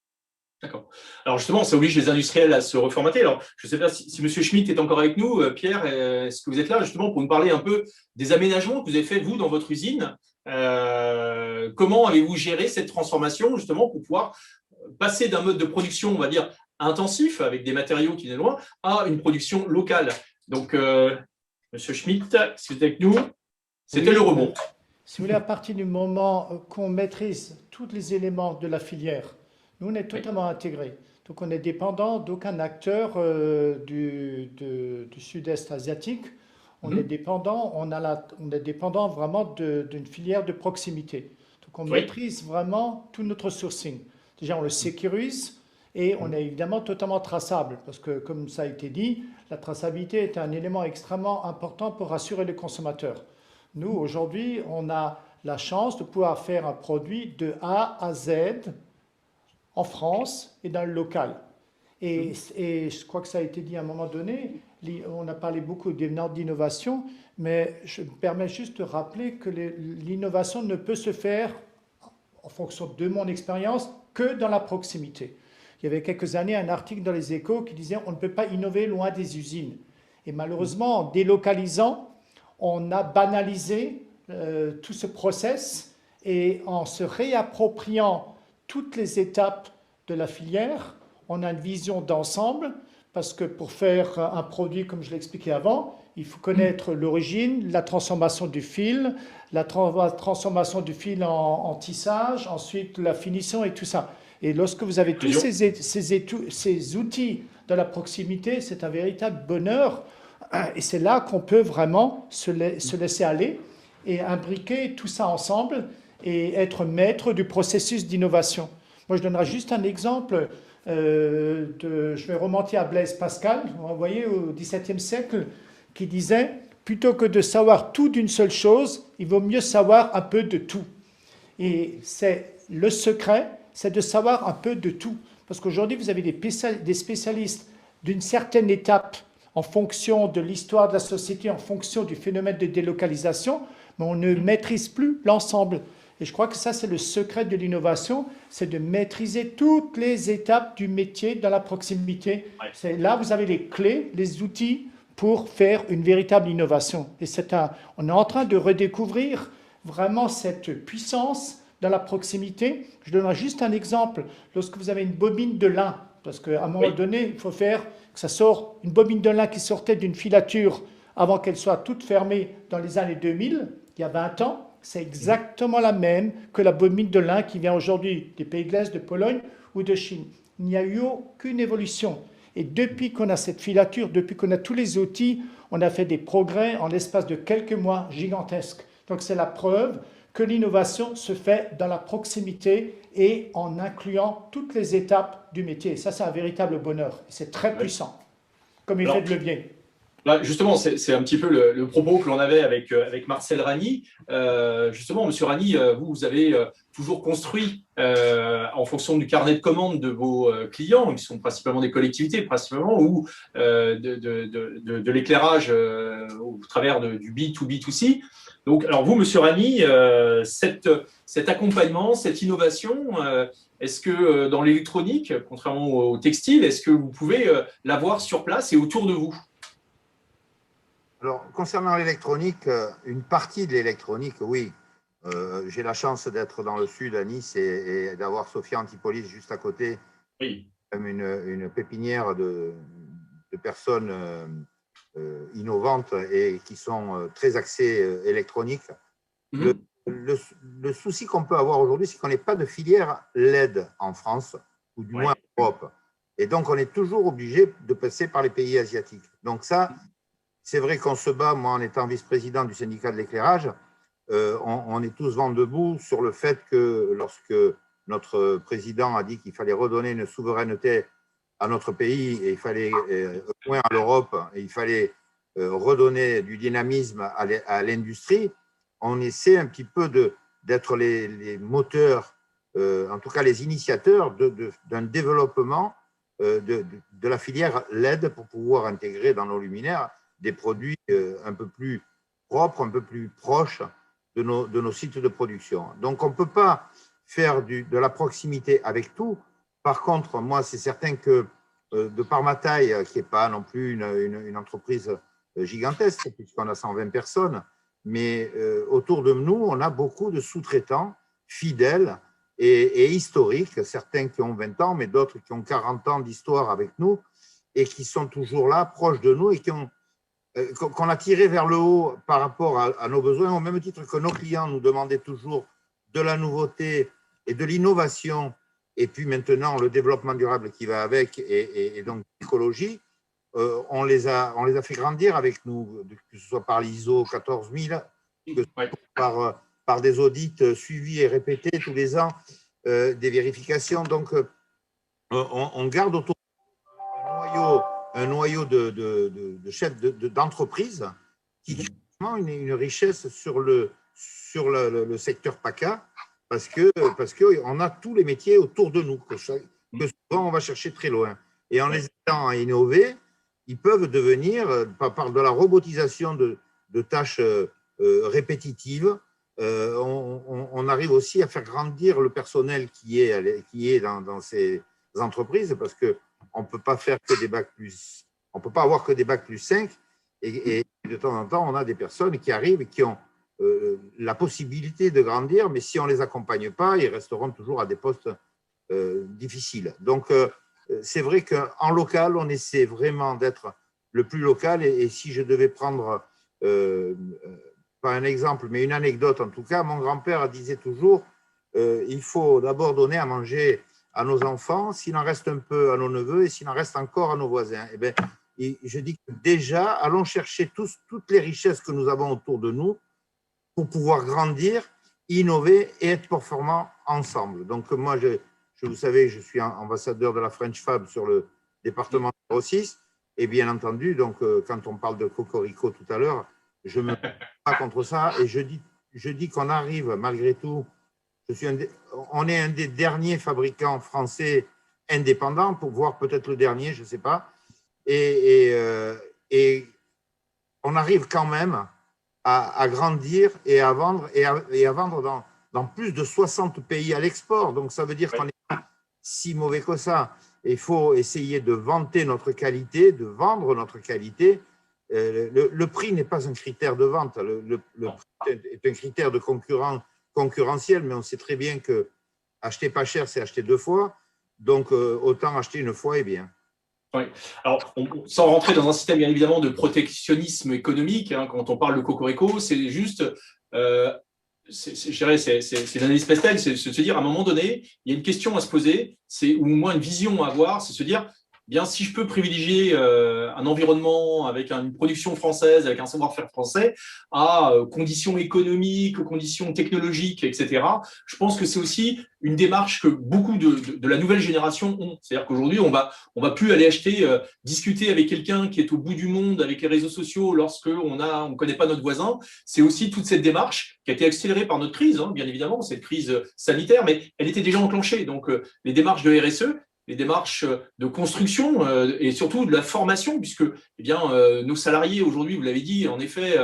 D'accord. Alors justement, ça oblige les industriels à se reformater. Alors, je ne sais pas si M. Schmitt est encore avec nous. Pierre, est-ce que vous êtes là justement pour nous parler un peu des aménagements que vous avez faits, vous, dans votre usine? Comment avez-vous géré cette transformation justement pour pouvoir passer d'un mode de production, on va dire, intensif, avec des matériaux qui viennent loin, à une production locale? Donc, M. Schmitt, si vous êtes avec nous, c'était le rebond. Si vous voulez, à partir du moment qu'on maîtrise tous les éléments de la filière, nous, on est totalement intégrés. Donc, on est dépendant d'aucun acteur du sud-est asiatique. On est dépendant, on est dépendant vraiment d'une filière de proximité. Donc, on maîtrise vraiment tout notre sourcing. Déjà, on le sécurise et on est évidemment totalement traçable parce que, comme ça a été dit, la traçabilité est un élément extrêmement important pour rassurer les consommateurs. Nous, aujourd'hui, on a la chance de pouvoir faire un produit de A à Z en France et dans le local. Et je crois que ça a été dit à un moment donné, on a parlé beaucoup d'innovation, mais je me permets juste de rappeler que l'innovation ne peut se faire, en fonction de mon expérience, que dans la proximité. Il y avait quelques années un article dans les Échos qui disait on ne peut pas innover loin des usines. Et malheureusement, en délocalisant, on a banalisé tout ce process et en se réappropriant toutes les étapes de la filière, on a une vision d'ensemble parce que pour faire un produit, comme je l'ai expliqué avant, il faut connaître l'origine, la transformation du fil, la transformation du fil en tissage, ensuite la finition et tout ça. Et lorsque vous avez tous ces outils de la proximité, c'est un véritable bonheur. Et c'est là qu'on peut vraiment se laisser aller et imbriquer tout ça ensemble et être maître du processus d'innovation. Moi, je donnerai juste un exemple. Je vais remonter à Blaise Pascal, vous voyez, au XVIIe siècle, qui disait « Plutôt que de savoir tout d'une seule chose, il vaut mieux savoir un peu de tout ». Et c'est le secret, c'est de savoir un peu de tout. Parce qu'aujourd'hui, vous avez des spécialistes d'une certaine étape en fonction de l'histoire de la société, en fonction du phénomène de délocalisation, mais on ne maîtrise plus l'ensemble. Et je crois que ça, c'est le secret de l'innovation, c'est de maîtriser toutes les étapes du métier dans la proximité. C'est là, vous avez les clés, les outils pour faire une véritable innovation. Et on est en train de redécouvrir vraiment cette puissance dans la proximité. Je donnerai juste un exemple. Lorsque vous avez une bobine de lin, parce qu'à un moment donné, il faut faire que ça sorte, une bobine de lin qui sortait d'une filature avant qu'elle soit toute fermée dans les années 2000, il y a 20 ans, c'est exactement la même que la bobine de lin qui vient aujourd'hui des pays de l'Est, de Pologne ou de Chine. Il n'y a eu aucune évolution. Et depuis qu'on a cette filature, depuis qu'on a tous les outils, on a fait des progrès en l'espace de quelques mois gigantesques. Donc c'est la preuve que l'innovation se fait dans la proximité et en incluant toutes les étapes du métier. Et ça, c'est un véritable bonheur. C'est très puissant comme effet de levier. Là, justement, c'est un petit peu le propos que l'on avait avec Marcel Ragny. Justement, Monsieur Ragny, vous avez toujours construit en fonction du carnet de commandes de vos clients, qui sont principalement des collectivités, principalement, ou de l'éclairage au travers du B2B2C. Donc, alors vous, Monsieur Ragny, cet accompagnement, cette innovation, est-ce que dans l'électronique, contrairement au textile, est-ce que vous pouvez l'avoir sur place et autour de vous? Alors, concernant l'électronique, une partie de l'électronique, oui. J'ai la chance d'être dans le sud, à Nice, et d'avoir Sophia Antipolis juste à côté. Oui. Comme une pépinière de personnes innovantes et qui sont très axées électroniques. le souci qu'on peut avoir aujourd'hui, c'est qu'on n'est pas de filière LED en France, ou du moins en Europe. Et donc, on est toujours obligé de passer par les pays asiatiques. Donc ça, c'est vrai qu'on se bat, moi en étant vice-président du syndicat de l'éclairage, on est tous vent debout sur le fait que lorsque notre président a dit qu'il fallait redonner une souveraineté à notre pays, et il fallait, au moins à l'Europe, et il fallait redonner du dynamisme à l'industrie, on essaie un petit peu d'être les moteurs, en tout cas les initiateurs d'un développement de la filière LED pour pouvoir intégrer dans nos luminaires des produits un peu plus propres, un peu plus proches de nos sites de production. Donc, on ne peut pas faire de la proximité avec tout. Par contre, moi, c'est certain que de par ma taille, qui n'est pas non plus une entreprise gigantesque, puisqu'on a 120 personnes, mais autour de nous, on a beaucoup de sous-traitants fidèles et historiques, certains qui ont 20 ans, mais d'autres qui ont 40 ans d'histoire avec nous et qui sont toujours là, proches de nous et qu'on a tiré vers le haut par rapport à nos besoins, au même titre que nos clients nous demandaient toujours de la nouveauté et de l'innovation, et puis maintenant le développement durable qui va avec, et donc l'écologie. On les a fait grandir avec nous, que ce soit par l'ISO 14000, que ce soit par des audits suivis et répétés tous les ans, des vérifications. Donc, on garde autour un noyau de chefs d'entreprise qui crée vraiment une richesse sur le secteur PACA, parce qu'on a tous les métiers autour de nous, que souvent on va chercher très loin. Et en les aidant à innover, ils peuvent devenir, par de la robotisation de tâches répétitives, on arrive aussi à faire grandir le personnel qui est dans ces entreprises, parce qu'on ne peut pas faire que des bacs plus, on peut pas avoir que des bacs plus 5, et de temps en temps, on a des personnes qui arrivent et qui ont la possibilité de grandir, mais si on ne les accompagne pas, ils resteront toujours à des postes difficiles. Donc, c'est vrai qu'en local, on essaie vraiment d'être le plus local. Et si je devais prendre, pas un exemple, mais une anecdote en tout cas, mon grand-père disait toujours il faut d'abord donner à manger à nos enfants, s'il en reste un peu à nos neveux et s'il en reste encore à nos voisins. Eh bien, je dis que déjà, allons chercher toutes les richesses que nous avons autour de nous pour pouvoir grandir, innover et être performants ensemble. Donc, moi, vous savez, je suis ambassadeur de la French Fab sur le département 06. Et bien entendu, donc, quand on parle de Cocorico tout à l'heure, je ne me bats pas contre ça. Et je dis qu'on arrive, malgré tout, on est un des derniers fabricants français indépendants, pour voir peut-être le dernier, je ne sais pas. Et on arrive quand même à grandir et à vendre, dans plus de 60 pays à l'export. Donc, ça veut dire qu'on n'est pas si mauvais que ça. Il faut essayer de vanter notre qualité, de vendre notre qualité. Le prix n'est pas un critère de vente. Le prix est un critère de concurrentiel, mais on sait très bien que acheter pas cher, c'est acheter 2 fois. Donc, autant acheter une fois et bien. Oui. Alors, sans rentrer dans un système bien évidemment de protectionnisme économique, hein, quand on parle de Cocorico, c'est juste, je dirais, c'est l'analyse Pestel, c'est de se dire à un moment donné, il y a une question à se poser, ou au moins une vision à avoir, c'est se dire, bien, si je peux privilégier un environnement avec une production française, avec un savoir-faire français, à conditions économiques, aux conditions technologiques, etc., je pense que c'est aussi une démarche que beaucoup de la nouvelle génération ont. C'est-à-dire qu'aujourd'hui, on va plus aller discuter avec quelqu'un qui est au bout du monde avec les réseaux sociaux lorsqu'on connaît pas notre voisin. C'est aussi toute cette démarche qui a été accélérée par notre crise, hein, bien évidemment, cette crise sanitaire, mais elle était déjà enclenchée. Donc, les démarches de RSE, les démarches de construction et surtout de la formation, puisque eh bien, nos salariés aujourd'hui, vous l'avez dit, en effet,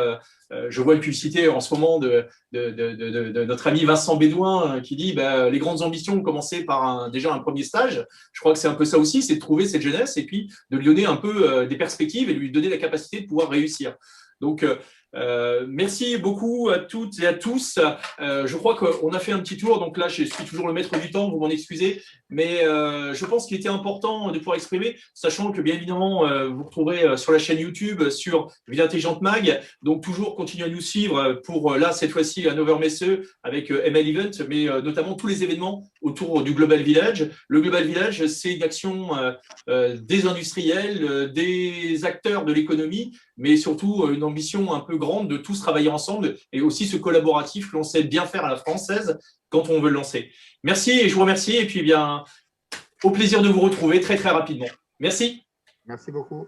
je vois une publicité en ce moment de notre ami Vincent Bédouin qui dit les grandes ambitions ont commencé par déjà un premier stage. Je crois que c'est un peu ça aussi, c'est de trouver cette jeunesse et puis de lui donner un peu des perspectives et lui donner la capacité de pouvoir réussir. Donc, Merci beaucoup à toutes et à tous. Je crois qu'on a fait un petit tour, donc là je suis toujours le maître du temps, vous m'en excusez, mais je pense qu'il était important de pouvoir exprimer, sachant que bien évidemment vous retrouverez sur la chaîne YouTube sur Ville Intelligente Mag, donc toujours continuez à nous suivre pour là cette fois-ci à Hannover-Messe avec ML Event, mais notamment tous les événements autour du Global Village. Le Global Village, c'est une action des industriels, des acteurs de l'économie, mais surtout une ambition un peu grande de tous travailler ensemble et aussi ce collaboratif que l'on sait bien faire à la française quand on veut le lancer. Merci et je vous remercie et puis eh bien au plaisir de vous retrouver très très rapidement. Merci. Merci beaucoup.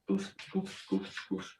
Ouf, ouf, ouf, ouf.